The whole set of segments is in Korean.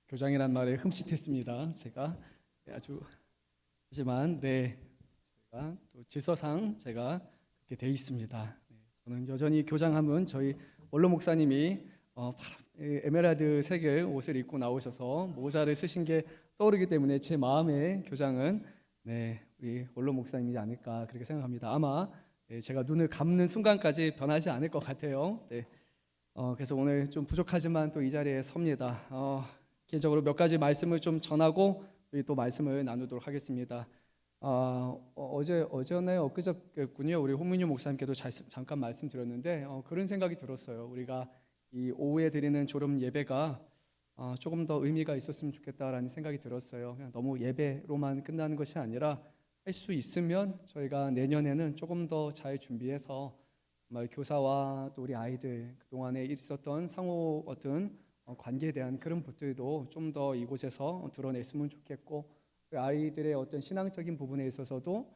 교장이란 말에 흠칫했습니다. 제가 아주 하지만 제가 또 질서상 제가 그렇게 돼 있습니다. 저는 여전히 교장하면 저희 원로 목사님이 에메랄드 색의 옷을 입고 나오셔서 모자를 쓰신 게 떠오르기 때문에 제 마음의 교장은 우리 원로 목사님이지 않을까 그렇게 생각합니다. 아마 제가 눈을 감는 순간까지 변하지 않을 것 같아요. 그래서 오늘 좀 부족하지만 또 이 자리에 섭니다. 개인적으로 몇 가지 말씀을 좀 전하고 우리 또 말씀을 나누도록 하겠습니다. 어제였나요? 엊그저께군요. 우리 홍민유 목사님께도 잠깐 말씀드렸는데 그런 생각이 들었어요. 우리가 이 오후에 드리는 졸업 예배가 조금 더 의미가 있었으면 좋겠다라는 생각이 들었어요. 그냥 너무 예배로만 끝나는 것이 아니라 할 수 있으면 저희가 내년에는 조금 더 잘 준비해서 정말 교사와 또 우리 아이들 그동안에 있었던 상호 어떤 관계에 대한 그런 것들도 좀 더 이곳에서 드러냈으면 좋겠고, 아이들의 어떤 신앙적인 부분에 있어서도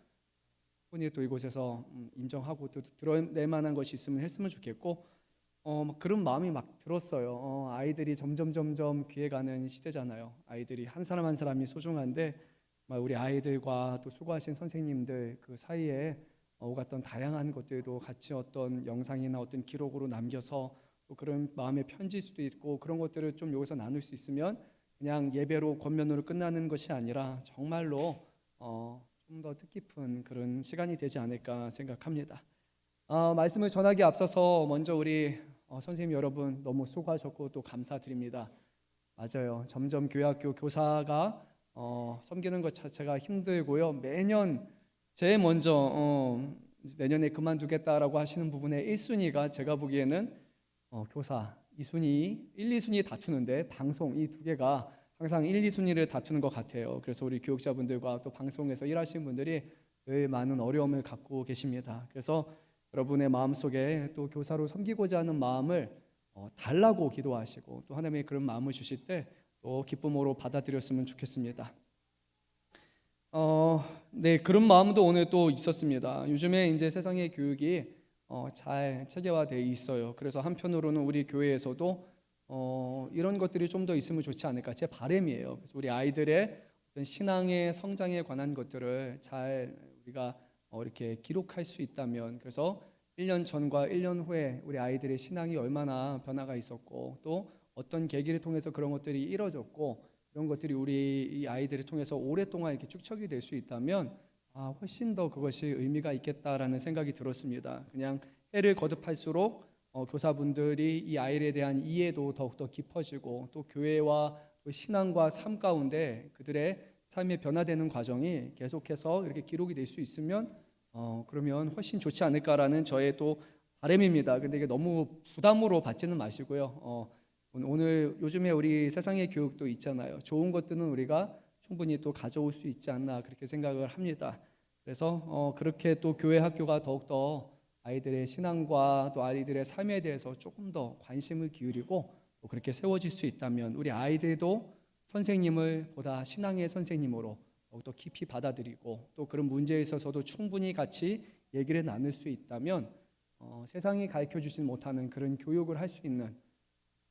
분이 또 이곳에서 인정하고 또 드러낼 만한 것이 있으면 했으면 좋겠고, 그런 마음이 막 들었어요. 아이들이 점점 귀해가는 시대잖아요. 아이들이 한 사람 한 사람이 소중한데 우리 아이들과 또 수고하신 선생님들 그 사이에 오갔던 다양한 것들도 같이 어떤 영상이나 어떤 기록으로 남겨서 또 그런 마음의 편지일 수도 있고, 그런 것들을 좀 여기서 나눌 수 있으면 그냥 예배로 권면으로 끝나는 것이 아니라 정말로 좀 더 뜻깊은 그런 시간이 되지 않을까 생각합니다. 말씀을 전하기 앞서서 먼저 우리 선생님 여러분 너무 수고하셨고 또 감사드립니다. 맞아요. 점점 교회학교 교사가 섬기는 것 자체가 힘들고요. 매년 제일 먼저 내년에 그만두겠다라고 하시는 부분의 1순위가 제가 보기에는 교사 2순위, 1, 2순위 다투는데 방송 이 두 개가 항상 1, 2순위를 다투는 것 같아요. 그래서 우리 교육자분들과 또 방송에서 일하시는 분들이 늘 많은 어려움을 갖고 계십니다. 그래서 여러분의 마음속에 또 교사로 섬기고자 하는 마음을 달라고 기도하시고 또 하나님의 그런 마음을 주실 때 또 기쁨으로 받아들였으면 좋겠습니다. 그런 마음도 오늘 또 있었습니다. 요즘에 이제 세상의 교육이 잘 체계화되어 있어요. 그래서 한편으로는 우리 교회에서도 이런 것들이 좀 더 있으면 좋지 않을까 제 바람이에요. 그래서 우리 아이들의 어떤 신앙의 성장에 관한 것들을 잘 우리가 이렇게 기록할 수 있다면, 그래서 1년 전과 1년 후에 우리 아이들의 신앙이 얼마나 변화가 있었고 또 어떤 계기를 통해서 그런 것들이 이루어졌고 이런 것들이 우리 이 아이들을 통해서 오랫동안 이렇게 축적이 될 수 있다면 훨씬 더 그것이 의미가 있겠다라는 생각이 들었습니다. 그냥 해를 거듭할수록 교사분들이 이 아이에 대한 이해도 더욱더 깊어지고 또 교회와 또 신앙과 삶 가운데 그들의 삶이 변화되는 과정이 계속해서 이렇게 기록이 될 수 있으면 그러면 훨씬 좋지 않을까라는 저의 또 바람입니다. 근데 이게 너무 부담으로 받지는 마시고요. 오늘 요즘에 우리 세상의 교육도 있잖아요. 좋은 것들은 우리가 충분히 또 가져올 수 있지 않나 그렇게 생각을 합니다. 그래서 그렇게 또 교회 학교가 더욱더 아이들의 신앙과 또 아이들의 삶에 대해서 조금 더 관심을 기울이고 또 그렇게 세워질 수 있다면 우리 아이들도 선생님을 보다 신앙의 선생님으로 더욱더 깊이 받아들이고 또 그런 문제에 있어서도 충분히 같이 얘기를 나눌 수 있다면 세상이 가르쳐주지 못하는 그런 교육을 할 수 있는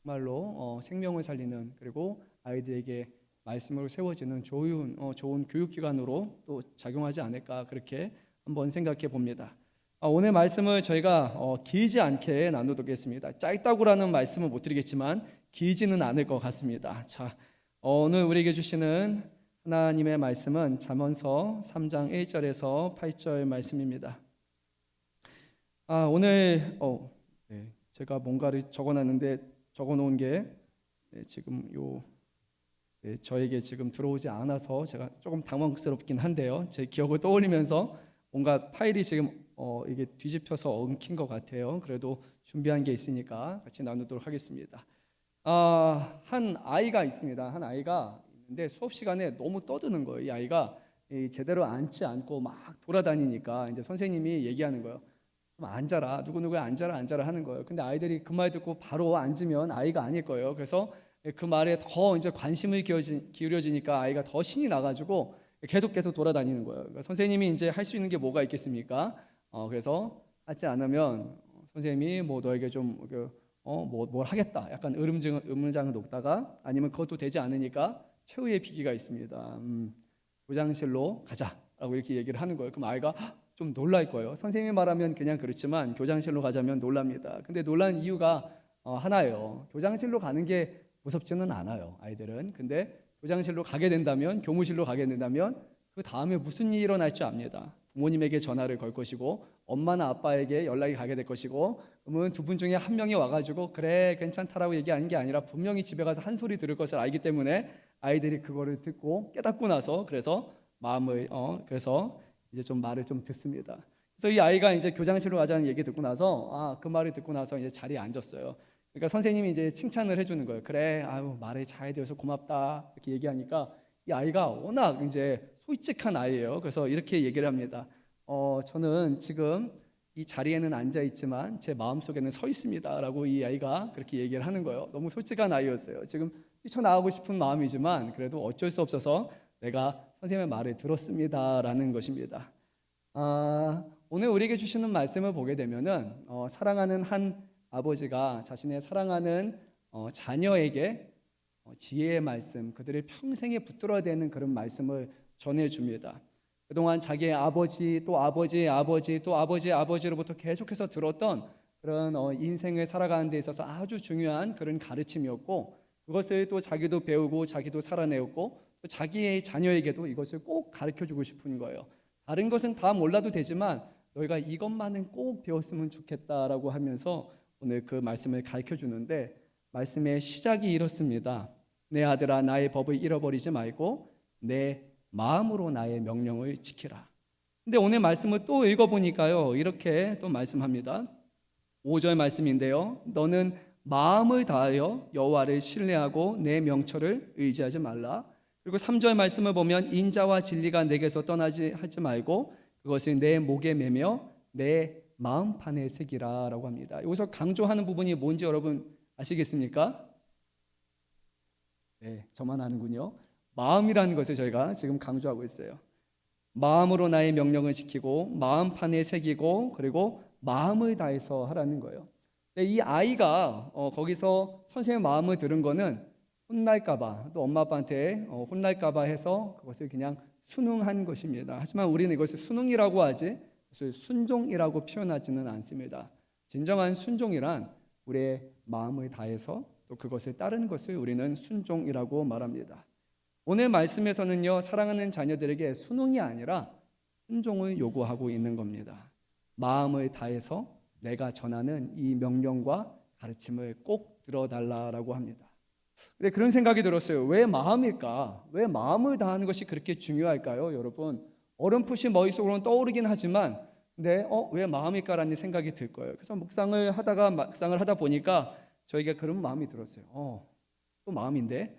정말로 생명을 살리는, 그리고 아이들에게 말씀으로 세워지는 좋은 교육기관으로 또 작용하지 않을까 그렇게 한번 생각해 봅니다. 오늘 말씀을 저희가 길지 않게 나누겠습니다. 짧다고라는 말씀은 못 드리겠지만 길지는 않을 것 같습니다. 자, 오늘 우리에게 주시는 하나님의 말씀은 잠언서 3장 1절에서 8절 말씀입니다. 오늘 제가 뭔가를 적어놓은 게 지금 저에게 지금 들어오지 않아서 제가 조금 당황스럽긴 한데요. 제 기억을 떠올리면서 뭔가 파일이 지금 이게 뒤집혀서 엉킨 것 같아요. 그래도 준비한 게 있으니까 같이 나누도록 하겠습니다. 한 아이가 있습니다. 한 아이가 있는데 수업 시간에 너무 떠드는 거예요. 이 아이가 제대로 앉지 않고 막 돌아다니니까 이제 선생님이 얘기하는 거예요. 좀 앉아라, 누구누구야 앉아라 하는 거예요. 근데 아이들이 그 말 듣고 바로 앉으면 아이가 아닐 거예요. 그래서 그 말에 더 이제 관심을 기울여지니까 아이가 더 신이 나가지고 계속 돌아다니는 거예요. 그러니까 선생님이 이제 할 수 있는 게 뭐가 있겠습니까? 그래서 하지 않으면 선생님이 뭐 너에게 좀 뭘 하겠다. 약간 의문장을 놓다가 아니면 그것도 되지 않으니까 최후의 비기가 있습니다. 교장실로 가자라고 이렇게 얘기를 하는 거예요. 그럼 아이가 좀 놀랄 거예요. 선생님이 말하면 그냥 그렇지만 교장실로 가자면 놀랍니다. 근데 놀란 이유가 하나예요. 교장실로 가는 게 무섭지는 않아요, 아이들은. 근데 교장실로 가게 된다면, 교무실로 가게 된다면 그 다음에 무슨 일이 일어날 줄 압니다. 부모님에게 전화를 걸 것이고 엄마나 아빠에게 연락이 가게 될 것이고, 그러면 두 분 중에 한 명이 와가지고 그래 괜찮다라고 얘기하는 게 아니라 분명히 집에 가서 한 소리 들을 것을 알기 때문에 아이들이 그거를 듣고 깨닫고 나서 그래서 그래서 이제 좀 말을 좀 듣습니다. 그래서 이 아이가 이제 교장실로 가자는 얘기 듣고 나서 그 말을 듣고 나서 이제 자리에 앉았어요. 그러니까 선생님이 이제 칭찬을 해주는 거예요. 그래, 아유 말을 잘 들어서 고맙다 이렇게 얘기하니까 이 아이가 워낙 이제 솔직한 아이예요. 그래서 이렇게 얘기를 합니다. 저는 지금 이 자리에는 앉아 있지만 제 마음 속에는 서 있습니다라고 이 아이가 그렇게 얘기를 하는 거예요. 너무 솔직한 아이였어요. 지금 뛰쳐나가고 싶은 마음이지만 그래도 어쩔 수 없어서 내가 선생님의 말을 들었습니다라는 것입니다. 오늘 우리에게 주시는 말씀을 보게 되면은 사랑하는 한 아버지가 자신의 사랑하는 자녀에게 지혜의 말씀, 그들의 평생에 붙들어야 되는 그런 말씀을 전해줍니다. 그동안 자기의 아버지 또 아버지의 아버지 또 아버지의 아버지로부터 계속해서 들었던 그런 인생을 살아가는 데 있어서 아주 중요한 그런 가르침이었고, 그것을 또 자기도 배우고 자기도 살아내었고 또 자기의 자녀에게도 이것을 꼭 가르쳐주고 싶은 거예요. 다른 것은 다 몰라도 되지만 너희가 이것만은 꼭 배웠으면 좋겠다라고 하면서 오늘 그 말씀을 가르쳐주는데, 말씀의 시작이 이렇습니다. 내 아들아 나의 법을 잃어버리지 말고 내 마음으로 나의 명령을 지키라. 근데 오늘 말씀을 또 읽어보니까요 이렇게 또 말씀합니다. 5절 말씀인데요, 너는 마음을 다하여 여호와를 신뢰하고 내 명철을 의지하지 말라. 그리고 3절 말씀을 보면 인자와 진리가 내게서 떠나지 하지 말고 그것을 내 목에 매며 내 마음판에 새기라 라고 합니다. 여기서 강조하는 부분이 뭔지 여러분 아시겠습니까? 네, 저만 아는군요. 마음이라는 것을 저희가 지금 강조하고 있어요. 마음으로 나의 명령을 지키고 마음판에 새기고 그리고 마음을 다해서 하라는 거예요. 이 아이가 거기서 선생님의 마음을 들은 거는 혼날까봐, 또 엄마 아빠한테 혼날까봐 해서 그것을 그냥 순응한 것입니다. 하지만 우리는 이것을 순응이라고 하지 그것을 순종이라고 표현하지는 않습니다. 진정한 순종이란 우리의 마음을 다해서 또 그것을 따르는 것을 우리는 순종이라고 말합니다. 오늘 말씀에서는요, 사랑하는 자녀들에게 순응이 아니라 순종을 요구하고 있는 겁니다. 마음을 다해서 내가 전하는 이 명령과 가르침을 꼭 들어달라고 합니다. 근데 그런 생각이 들었어요. 왜 마음일까? 왜 마음을 다하는 것이 그렇게 중요할까요, 여러분? 어렴풋이 머릿속으로는 떠오르긴 하지만 근데 왜 마음일까라는 생각이 들 거예요. 그래서 묵상을 하다 보니까 저에게 그런 마음이 들었어요. 또 마음인데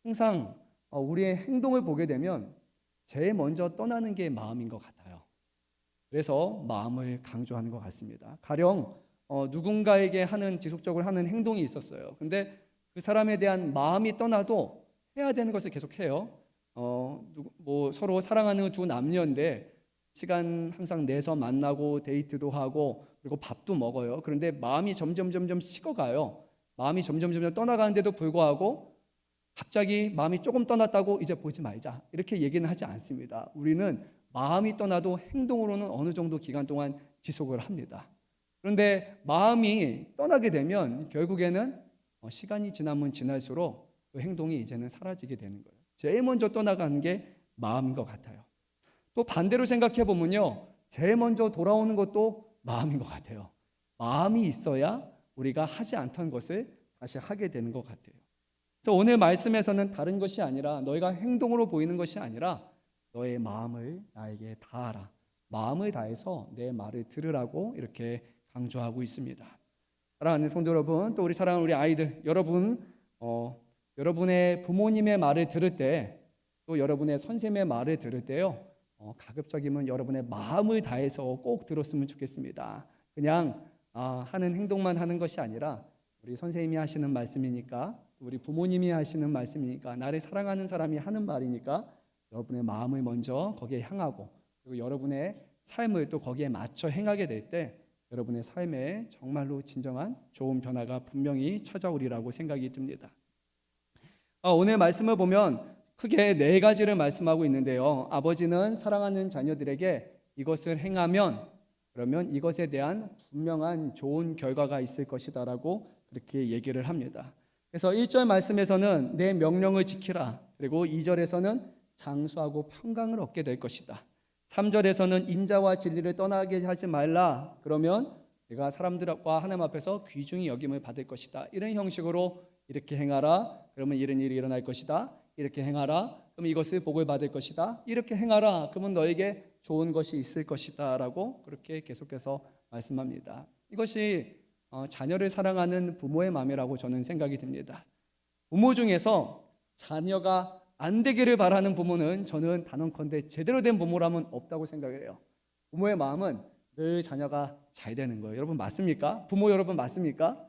항상 우리의 행동을 보게 되면 제일 먼저 떠나는 게 마음인 것 같아요. 그래서 마음을 강조하는 것 같습니다. 가령 누군가에게 지속적으로 하는 행동이 있었어요. 근데 그 사람에 대한 마음이 떠나도 해야 되는 것을 계속해요. 서로 사랑하는 두 남녀인데 시간 항상 내서 만나고 데이트도 하고 그리고 밥도 먹어요. 그런데 마음이 점점 식어가요. 마음이 점점 떠나가는데도 불구하고 갑자기 마음이 조금 떠났다고 이제 보지 말자 이렇게 얘기는 하지 않습니다. 우리는 마음이 떠나도 행동으로는 어느 정도 기간 동안 지속을 합니다. 그런데 마음이 떠나게 되면 결국에는 시간이 지나면 지날수록 그 행동이 이제는 사라지게 되는 거예요. 제일 먼저 떠나가는 게 마음인 것 같아요. 또 반대로 생각해 보면요, 제일 먼저 돌아오는 것도 마음인 것 같아요. 마음이 있어야 우리가 하지 않던 것을 다시 하게 되는 것 같아요. 그래서 오늘 말씀에서는 다른 것이 아니라 너희가 행동으로 보이는 것이 아니라 너의 마음을 나에게 다하라. 마음을 다해서 내 말을 들으라고 이렇게 강조하고 있습니다. 사랑하는 성도 여러분, 또 우리 사랑하는 우리 아이들 여러분의 부모님의 말을 들을 때, 또 여러분의 선생님의 말을 들을 때요, 가급적이면 여러분의 마음을 다해서 꼭 들었으면 좋겠습니다. 그냥 하는 행동만 하는 것이 아니라 우리 선생님이 하시는 말씀이니까, 우리 부모님이 하시는 말씀이니까, 나를 사랑하는 사람이 하는 말이니까 여러분의 마음을 먼저 거기에 향하고 그리고 여러분의 삶을 또 거기에 맞춰 행하게 될 때 여러분의 삶에 정말로 진정한 좋은 변화가 분명히 찾아오리라고 생각이 듭니다. 오늘 말씀을 보면 크게 네 가지를 말씀하고 있는데요. 아버지는 사랑하는 자녀들에게 이것을 행하면 그러면 이것에 대한 분명한 좋은 결과가 있을 것이다라고 그렇게 얘기를 합니다. 그래서 1절 말씀에서는 내 명령을 지키라. 그리고 2절에서는 장수하고 평강을 얻게 될 것이다. 3절에서는 인자와 진리를 떠나게 하지 말라. 그러면 내가 사람들과 하나님 앞에서 귀중히 여김을 받을 것이다. 이런 형식으로 이렇게 행하라. 그러면 이런 일이 일어날 것이다. 이렇게 행하라. 그럼 이것을 복을 받을 것이다. 이렇게 행하라. 그러면 너에게 좋은 것이 있을 것이다. 라고 그렇게 계속해서 말씀합니다. 이것이 자녀를 사랑하는 부모의 마음이라고 저는 생각이 듭니다. 부모 중에서 자녀가 안 되기를 바라는 부모는 저는 단언컨대 제대로 된 부모라면 없다고 생각을 해요. 부모의 마음은 늘 자녀가 잘 되는 거예요. 여러분 맞습니까? 부모 여러분 맞습니까?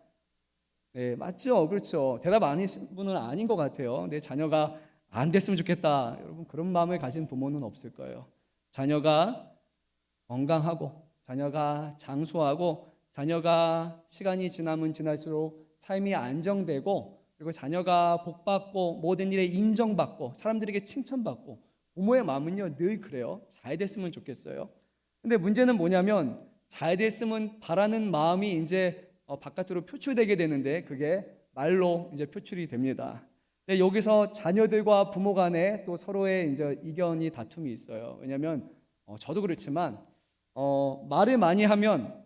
네, 맞죠. 그렇죠. 대답 아니신 분은 아닌 것 같아요. 내 자녀가 안 됐으면 좋겠다. 여러분 그런 마음을 가진 부모는 없을 거예요. 자녀가 건강하고 자녀가 장수하고 자녀가 시간이 지나면 지날수록 삶이 안정되고 그리고 자녀가 복받고 모든 일에 인정받고 사람들에게 칭찬받고 부모의 마음은요 늘 그래요. 잘 됐으면 좋겠어요. 근데 문제는 뭐냐면 잘 됐으면 바라는 마음이 이제 바깥으로 표출되게 되는데 그게 말로 이제 표출이 됩니다. 근데 여기서 자녀들과 부모 간에 또 서로의 이제 이견이 다툼이 있어요. 왜냐하면 저도 그렇지만 말을 많이 하면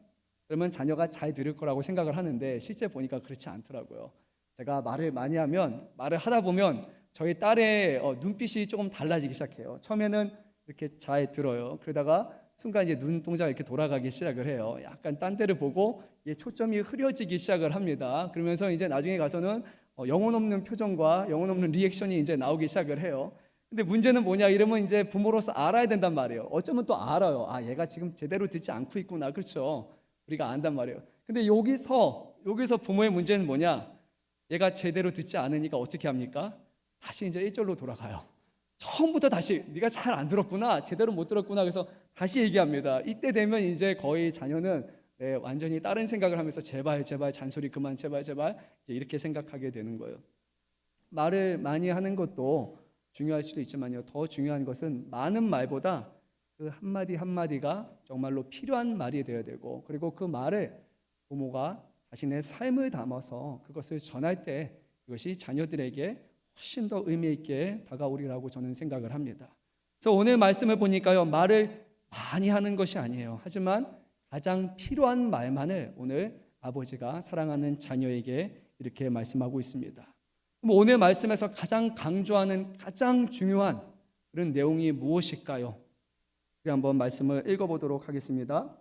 그러면 자녀가 잘 들을 거라고 생각을 하는데 실제 보니까 그렇지 않더라고요. 제가 말을 많이 하면 말을 하다 보면 저희 딸의 눈빛이 조금 달라지기 시작해요. 처음에는 이렇게 잘 들어요. 그러다가 순간 이제 눈동자가 이렇게 돌아가기 시작을 해요. 약간 딴 데를 보고 초점이 흐려지기 시작을 합니다. 그러면서 이제 나중에 가서는 영혼 없는 표정과 영혼 없는 리액션이 이제 나오기 시작을 해요. 근데 문제는 뭐냐 이러면 이제 부모로서 알아야 된단 말이에요. 어쩌면 또 알아요. 얘가 지금 제대로 듣지 않고 있구나. 그렇죠? 우리가 안단 말이에요. 근데 여기서 부모의 문제는 뭐냐? 얘가 제대로 듣지 않으니까 어떻게 합니까? 다시 이제 1절로 돌아가요. 처음부터 다시 네가 잘 안 들었구나, 제대로 못 들었구나. 그래서 다시 얘기합니다. 이때 되면 이제 거의 자녀는 완전히 다른 생각을 하면서 제발 잔소리 그만, 제발 이렇게 생각하게 되는 거예요. 말을 많이 하는 것도 중요할 수도 있지만요, 더 중요한 것은 많은 말보다 그 한마디 한마디가 정말로 필요한 말이 되어야 되고, 그리고 그 말을 부모가 자신의 삶을 담아서 그것을 전할 때 이것이 자녀들에게 훨씬 더 의미 있게 다가오리라고 저는 생각을 합니다. 그래서 오늘 말씀을 보니까요, 말을 많이 하는 것이 아니에요. 하지만 가장 필요한 말만을 오늘 아버지가 사랑하는 자녀에게 이렇게 말씀하고 있습니다. 그럼 오늘 말씀에서 가장 강조하는 가장 중요한 그런 내용이 무엇일까요? 우리 한번 말씀을 읽어보도록 하겠습니다.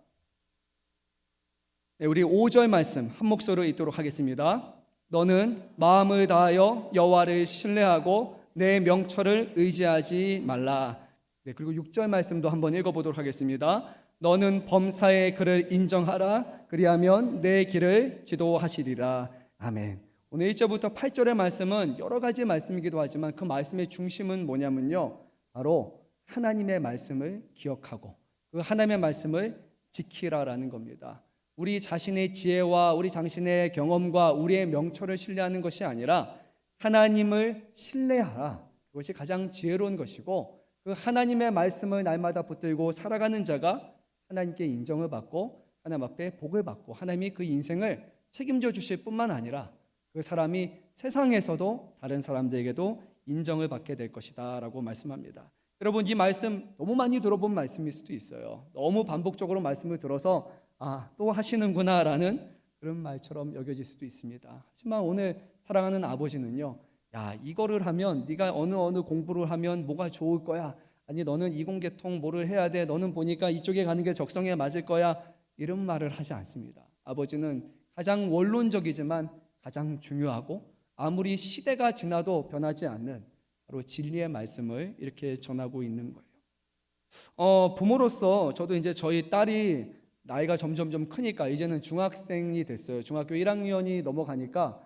우리 5절 말씀 한 목소리로 읽도록 하겠습니다. 너는 마음을 다하여 여호와를 신뢰하고 내 명철을 의지하지 말라. 그리고 6절 말씀도 한번 읽어보도록 하겠습니다. 너는 범사의 그를 인정하라. 그리하면 내 길을 지도하시리라. 아멘. 오늘 1절부터 8절의 말씀은 여러 가지 말씀이기도 하지만 그 말씀의 중심은 뭐냐면요, 바로 하나님의 말씀을 기억하고 그 하나님의 말씀을 지키라라는 겁니다. 우리 자신의 지혜와 우리 자신의 경험과 우리의 명철을 신뢰하는 것이 아니라 하나님을 신뢰하라. 그것이 가장 지혜로운 것이고, 그 하나님의 말씀을 날마다 붙들고 살아가는 자가 하나님께 인정을 받고 하나님 앞에 복을 받고 하나님이 그 인생을 책임져 주실 뿐만 아니라 그 사람이 세상에서도 다른 사람들에게도 인정을 받게 될 것이다 라고 말씀합니다. 여러분, 이 말씀 너무 많이 들어본 말씀일 수도 있어요. 너무 반복적으로 말씀을 들어서 또 하시는구나 라는 그런 말처럼 여겨질 수도 있습니다. 하지만 오늘 사랑하는 아버지는요, 이거를 하면 네가 어느 공부를 하면 뭐가 좋을 거야, 아니 너는 이공계통 뭐를 해야 돼, 너는 보니까 이쪽에 가는 게 적성에 맞을 거야, 이런 말을 하지 않습니다. 아버지는 가장 원론적이지만 가장 중요하고 아무리 시대가 지나도 변하지 않는 바로 진리의 말씀을 이렇게 전하고 있는 거예요. 부모로서 저도 이제 저희 딸이 나이가 점점 크니까 이제는 중학생이 됐어요. 중학교 1학년이 넘어가니까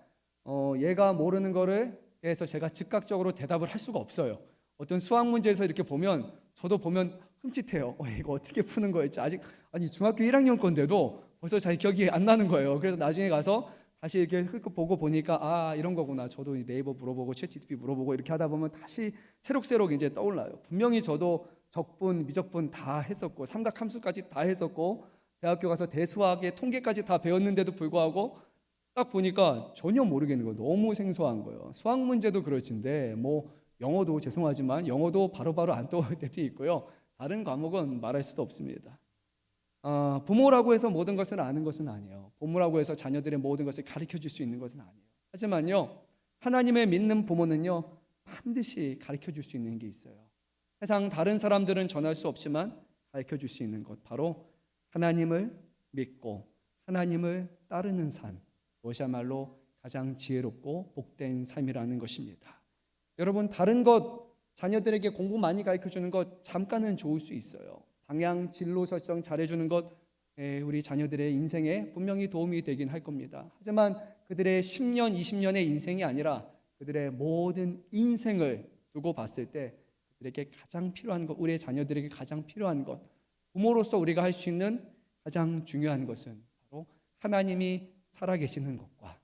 얘가 모르는 거를 대해서 제가 즉각적으로 대답을 할 수가 없어요. 어떤 수학 문제에서 이렇게 보면 저도 보면 흠칫해요. 이거 어떻게 푸는 거였지? 아니 중학교 1학년 건데도 벌써 잘 기억이 안 나는 거예요. 그래서 나중에 가서 다시 이렇게 흘끗 보고 보니까 아 이런 거구나. 저도 네이버 물어보고 챗GPT 물어보고 이렇게 하다 보면 다시 새록새록 이제 떠올라요. 분명히 저도 적분, 미적분 다 했었고 삼각함수까지 다 했었고 대학교 가서 대수학의 통계까지 다 배웠는데도 불구하고 딱 보니까 전혀 모르겠는 거예요. 너무 생소한 거예요. 수학 문제도 그렇진데 뭐 영어도 죄송하지만 영어도 바로바로 안 떠올 때도 있고요. 다른 과목은 말할 수도 없습니다. 부모라고 해서 모든 것을 아는 것은 아니에요. 부모라고 해서 자녀들의 모든 것을 가르쳐 줄 수 있는 것은 아니에요. 하지만요, 하나님을 믿는 부모는요, 반드시 가르쳐 줄 수 있는 게 있어요. 세상 다른 사람들은 전할 수 없지만 가르쳐 줄 수 있는 것, 바로 하나님을 믿고 하나님을 따르는 삶, 그것이야말로 가장 지혜롭고 복된 삶이라는 것입니다. 여러분, 다른 것, 자녀들에게 공부 많이 가르쳐 주는 것 잠깐은 좋을 수 있어요. 방향, 진로 설정 잘해주는 것 우리 자녀들의 인생에 분명히 도움이 되긴 할 겁니다. 하지만 그들의 10년, 20년의 인생이 아니라 그들의 모든 인생을 두고 봤을 때 그들에게 가장 필요한 것, 우리의 자녀들에게 가장 필요한 것, 부모로서 우리가 할 수 있는 가장 중요한 것은 바로 하나님이 살아계시는 것과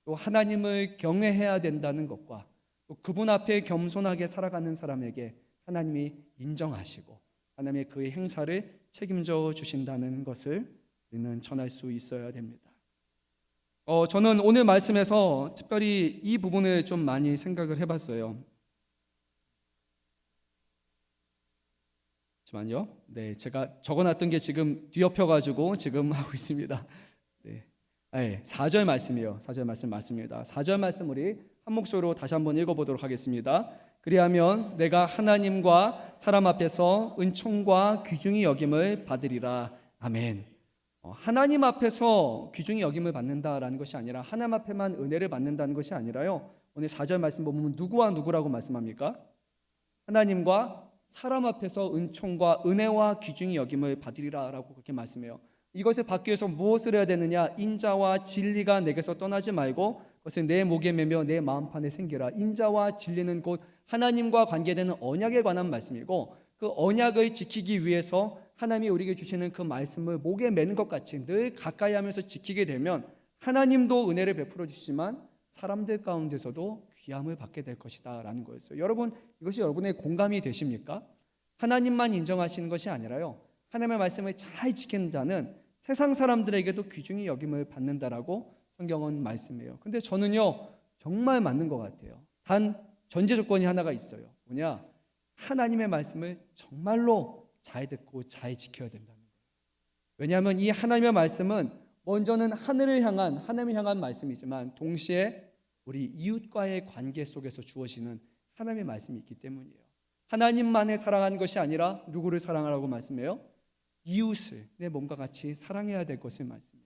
또 하나님을 경외해야 된다는 것과 또 그분 앞에 겸손하게 살아가는 사람에게 하나님이 인정하시고 하나님의 그의 행사를 책임져 주신다는 것을 우리는 전할 수 있어야 됩니다. 저는 오늘 말씀에서 특별히 이 부분을 좀 많이 생각을 해봤어요. 잠시만요. 네, 제가 적어놨던 게 지금 뒤엎여가지고 지금 하고 있습니다. 네, 4절 말씀이에요. 4절 말씀 맞습니다. 4절 말씀 우리 한 목소리로 다시 한번 읽어보도록 하겠습니다. 그리하면 내가 하나님과 사람 앞에서 은총과 귀중히 여김을 받으리라. 아멘. 하나님 앞에서 귀중히 여김을 받는다라는 것이 아니라 하나님 앞에만 은혜를 받는다는 것이 아니라요. 오늘 4절 말씀 보면 누구와 누구라고 말씀합니까? 하나님과 사람 앞에서 은총과 은혜와 귀중히 여김을 받으리라라고 그렇게 말씀해요. 이것을 받기 위해서 무엇을 해야 되느냐? 인자와 진리가 내게서 떠나지 말고 그것을 내 목에 매며 내 마음판에 생기라. 인자와 진리는 곧 하나님과 관계되는 언약에 관한 말씀이고 그 언약을 지키기 위해서 하나님이 우리에게 주시는 그 말씀을 목에 매는 것 같이 늘 가까이 하면서 지키게 되면 하나님도 은혜를 베풀어 주시지만 사람들 가운데서도 귀함을 받게 될 것이다 라는 거였어요. 여러분, 이것이 여러분의 공감이 되십니까? 하나님만 인정하시는 것이 아니라요, 하나님의 말씀을 잘 지키는 자는 세상 사람들에게도 귀중히 여김을 받는다라고 성경은 말씀해요. 근데 저는요 정말 맞는 것 같아요. 단 전제 조건이 하나가 있어요. 뭐냐? 하나님의 말씀을 정말로 잘 듣고 잘 지켜야 된다는 거예요. 왜냐하면 이 하나님의 말씀은 먼저는 하나님을 향한 말씀이지만 동시에 우리 이웃과의 관계 속에서 주어지는 하나님의 말씀이 있기 때문이에요. 하나님만을 사랑하는 것이 아니라 누구를 사랑하라고 말씀해요? 이웃을 내 몸과 같이 사랑해야 될 것을 말씀해요.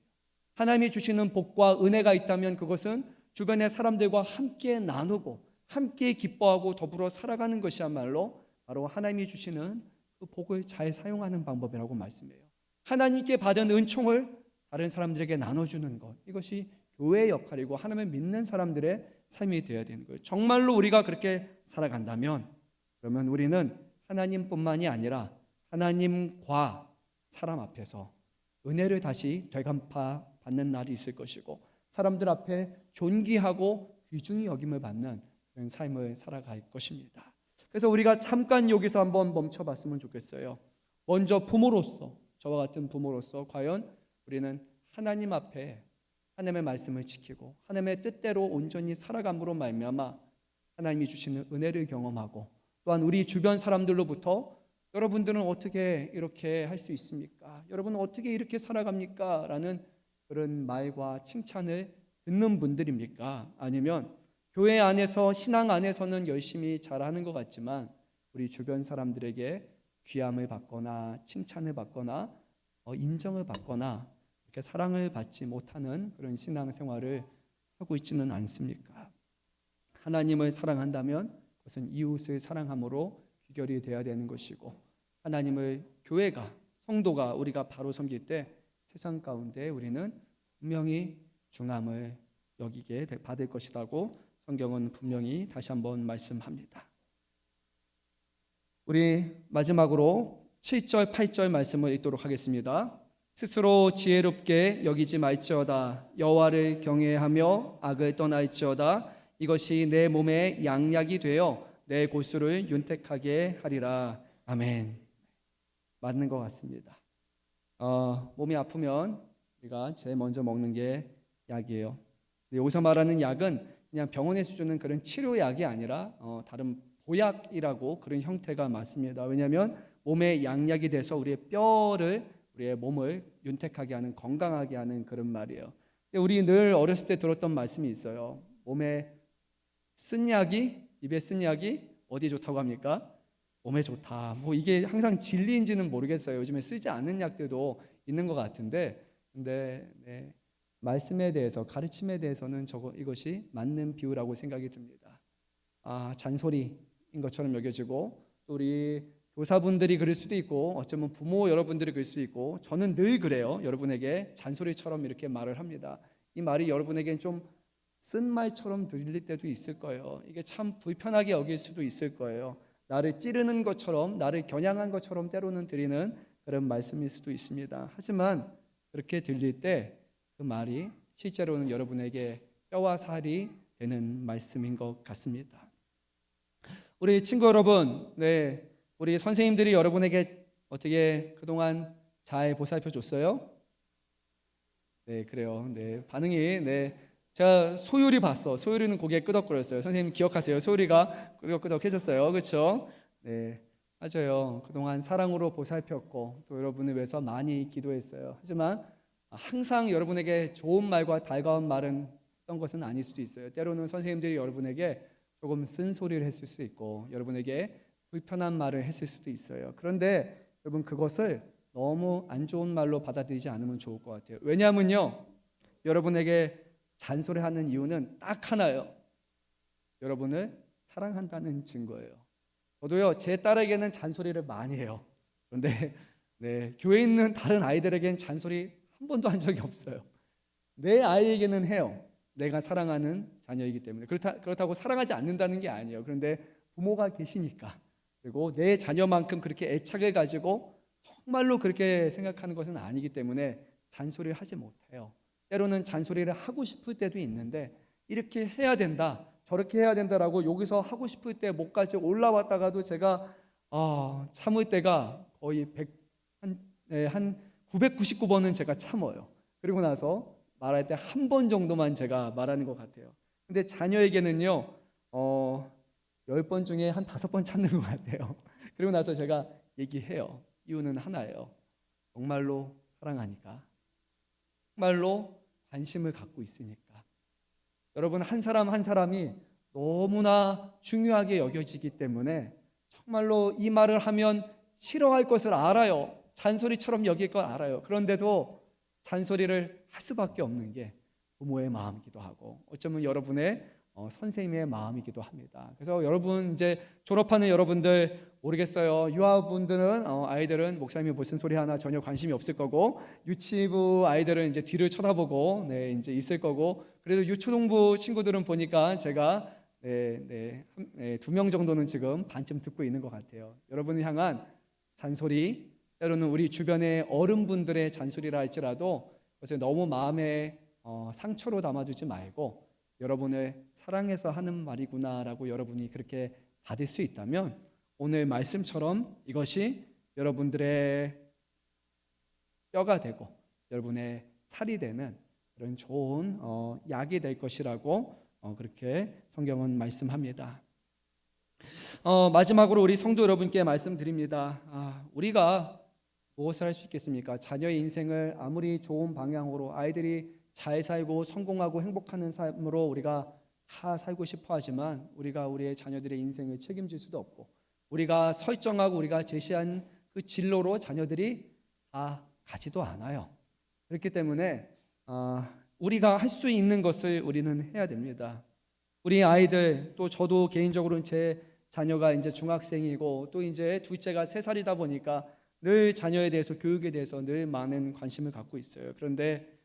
하나님이 주시는 복과 은혜가 있다면 그것은 주변의 사람들과 함께 나누고 함께 기뻐하고 더불어 살아가는 것이야말로 바로 하나님이 주시는 그 복을 잘 사용하는 방법이라고 말씀해요. 하나님께 받은 은총을 다른 사람들에게 나눠주는 것, 이것이 교회의 역할이고 하나님을 믿는 사람들의 삶이 되어야 되는 거예요. 정말로 우리가 그렇게 살아간다면 그러면 우리는 하나님뿐만이 아니라 하나님과 사람 앞에서 은혜를 다시 되갚아 받는 날이 있을 것이고 사람들 앞에 존귀하고 귀중히 여김을 받는 그런 삶을 살아갈 것입니다. 그래서 우리가 잠깐 여기서 한번 멈춰봤으면 좋겠어요. 먼저 부모로서, 저와 같은 부모로서 과연 우리는 하나님 앞에 하나님의 말씀을 지키고 하나님의 뜻대로 온전히 살아감으로 말미암아 하나님이 주시는 은혜를 경험하고 또한 우리 주변 사람들로부터 여러분들은 어떻게 이렇게 할 수 있습니까? 여러분은 어떻게 이렇게 살아갑니까? 라는 그런 말과 칭찬을 듣는 분들입니까? 아니면 교회 안에서 신앙 안에서는 열심히 잘하는 것 같지만 우리 주변 사람들에게 귀함을 받거나 칭찬을 받거나 인정을 받거나 이렇게 사랑을 받지 못하는 그런 신앙 생활을 하고 있지는 않습니까? 하나님을 사랑한다면 그것은 이웃을 사랑함으로 비결이 되어야 되는 것이고 하나님을 교회가 성도가 우리가 바로 섬길 때 세상 가운데 우리는 분명히 중함을 여기게 받을 것이라고 성경은 분명히 다시 한번 말씀합니다. 우리 마지막으로 7절 8절 말씀을 읽도록 하겠습니다. 스스로 지혜롭게 여기지 말지어다. 여호와를 경외하며 악을 떠날지어다. 이것이 내 몸의 양약이 되어 내 골수를 윤택하게 하리라. 아멘. 맞는 것 같습니다. 몸이 아프면 우리가 제일 먼저 먹는 게 약이에요. 여기서 말하는 약은 그냥 병원에서 주는 그런 치료약이 아니라 다른 보약이라고 그런 형태가 맞습니다. 왜냐하면 몸의 양약이 돼서 우리의 몸을 윤택하게 하는, 건강하게 하는 그런 말이에요. 우리 늘 어렸을 때 들었던 말씀이 있어요. 몸에 쓴 약이, 입에 쓴 약이 어디에 좋다고 합니까? 몸에 좋다. 뭐 이게 항상 진리인지는 모르겠어요. 요즘에 쓰지 않는 약들도 있는 것 같은데, 근데 말씀에 대해서, 가르침에 대해서는 이것이 맞는 비유라고 생각이 듭니다. 잔소리인 것처럼 여겨지고, 또 우리 교사분들이 그럴 수도 있고, 어쩌면 부모 여러분들이 그럴 수도 있고, 저는 늘 그래요. 여러분에게 잔소리처럼 이렇게 말을 합니다. 이 말이 여러분에게는 좀 쓴 말처럼 들릴 때도 있을 거예요. 이게 참 불편하게 여길 수도 있을 거예요. 나를 찌르는 것처럼, 나를 겨냥한 것처럼 때로는 드리는 그런 말씀일 수도 있습니다. 하지만 그렇게 들릴 때 그 말이 실제로는 여러분에게 뼈와 살이 되는 말씀인 것 같습니다. 우리 친구 여러분, 우리 선생님들이 여러분에게 어떻게 그동안 잘 보살펴 줬어요? 네, 그래요. 반응이 제가 소율이는 고개 끄덕거렸어요. 선생님 기억하세요? 소율이가 끄덕끄덕 해줬어요. 그렇죠? 네, 맞아요. 그동안 사랑으로 보살폈고 또 여러분을 위해서 많이 기도했어요. 하지만 항상 여러분에게 좋은 말과 달가운 말은 했던 것은 아닐 수도 있어요. 때로는 선생님들이 여러분에게 조금 쓴소리를 했을 수 있고 여러분에게 불편한 말을 했을 수도 있어요. 그런데 여러분 그것을 너무 안 좋은 말로 받아들이지 않으면 좋을 것 같아요. 왜냐하면요, 여러분에게 잔소리하는 이유는 딱 하나예요. 여러분을 사랑한다는 증거예요. 저도요, 제 딸에게는 잔소리를 많이 해요. 그런데 교회에 있는 다른 아이들에게는 잔소리 한 번도 한 적이 없어요. 내 아이에게는 해요. 내가 사랑하는 자녀이기 때문에. 그렇다고 사랑하지 않는다는 게 아니에요. 그런데 부모가 계시니까, 그리고 내 자녀만큼 그렇게 애착을 가지고 정말로 그렇게 생각하는 것은 아니기 때문에 잔소리를 하지 못해요. 때로는 잔소리를 하고 싶을 때도 있는데 이렇게 해야 된다, 저렇게 해야 된다라고 여기서 하고 싶을 때 목까지 올라왔다가도 제가 참을 때가 거의 한 999번은 제가 참어요. 그리고 나서 말할 때 한 번 정도만 제가 말하는 것 같아요. 근데 자녀에게는요 10번 중에 한 5번 참는 것 같아요. 그리고 나서 제가 얘기해요. 이유는 하나예요. 정말로 사랑하니까, 정말로 관심을 갖고 있으니까. 여러분, 한 사람 한 사람이 너무나 중요하게 여겨지기 때문에 정말로 이 말을 하면 싫어할 것을 알아요. 잔소리처럼 여길 걸 알아요. 그런데도 잔소리를 할 수밖에 없는 게 부모의 마음이기도 하고 어쩌면 여러분의 선생님의 마음이기도 합니다. 그래서 여러분, 이제 졸업하는 여러분들 모르겠어요. 유아분들은 아이들은 목사님이 무슨 소리 하나 전혀 관심이 없을 거고, 유치부 아이들은 이제 뒤를 쳐다보고 이제 있을 거고, 그래도 유초등부 친구들은 보니까 제가 2명 정도는 지금 반쯤 듣고 있는 것 같아요. 여러분을 향한 잔소리, 때로는 우리 주변의 어른분들의 잔소리라 할지라도 그것을 너무 마음에 상처로 담아두지 말고 여러분을 사랑해서 하는 말이구나라고 여러분이 그렇게 받을 수 있다면 오늘 말씀처럼 이것이 여러분들의 뼈가 되고 여러분의 살이 되는 그런 좋은 약이 될 것이라고 그렇게 성경은 말씀합니다. 마지막으로 우리 성도 여러분께 말씀드립니다. 우리가 무엇을 할 수 있겠습니까? 자녀의 인생을 아무리 좋은 방향으로 아이들이 잘 살고 성공하고 행복하는 삶으로 우리가 다 살고 싶어 하지만 우리가 우리의 자녀들의 인생을 책임질 수도 없고, 우리가 설정하고 우리가 제시한 그 진로로 자녀들이 다 가지도 않아요. 그렇기 때문에 우리가 할 수 있는 것을 우리는 해야 됩니다. 우리 아이들, 또 저도 개인적으로는 제 자녀가 이제 중학생이고 또 이제 둘째가 3살이다 보니까 늘 자녀에 대해서, 교육에 대해서 늘 많은 관심을 갖고 있어요. 그런데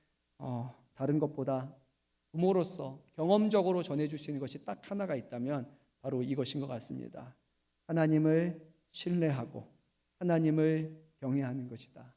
다른 것보다 부모로서 경험적으로 전해줄 수 있는 것이 딱 하나가 있다면 바로 이것인 것 같습니다. 하나님을 신뢰하고 하나님을 경외하는 것이다.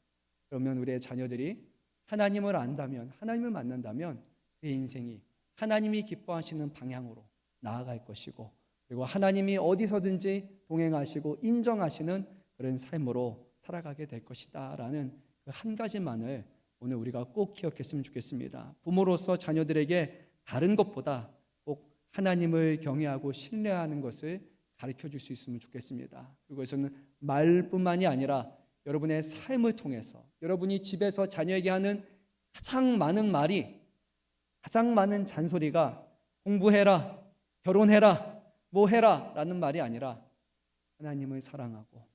그러면 우리의 자녀들이 하나님을 안다면, 하나님을 만난다면 그의 인생이 하나님이 기뻐하시는 방향으로 나아갈 것이고, 그리고 하나님이 어디서든지 동행하시고 인정하시는 그런 삶으로 살아가게 될 것이다 라는 그 한 가지만을 오늘 우리가 꼭 기억했으면 좋겠습니다. 부모로서 자녀들에게 다른 것보다 꼭 하나님을 경외하고 신뢰하는 것을 가르쳐 줄 수 있으면 좋겠습니다. 그리고 그것은 말뿐만이 아니라 여러분의 삶을 통해서, 여러분이 집에서 자녀에게 하는 가장 많은 말이, 가장 많은 잔소리가 공부해라, 결혼해라, 뭐 해라 라는 말이 아니라 하나님을 사랑하고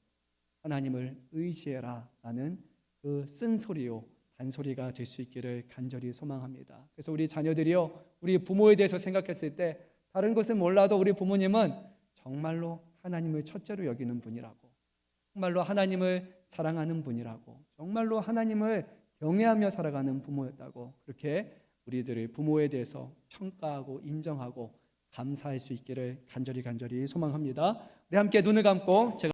하나님을 의지해라 라는 그 쓴소리요, 단소리가 될 수 있기를 간절히 소망합니다. 그래서 우리 자녀들이요, 우리 부모에 대해서 생각했을 때 다른 것은 몰라도 우리 부모님은 정말로 하나님을 첫째로 여기는 분이라고, 정말로 하나님을 사랑하는 분이라고, 정말로 하나님을 경외하며 살아가는 부모였다고, 그렇게 우리들의 부모에 대해서 평가하고 인정하고 감사할 수 있기를 간절히 소망합니다. 우리 함께 눈을 감고 제가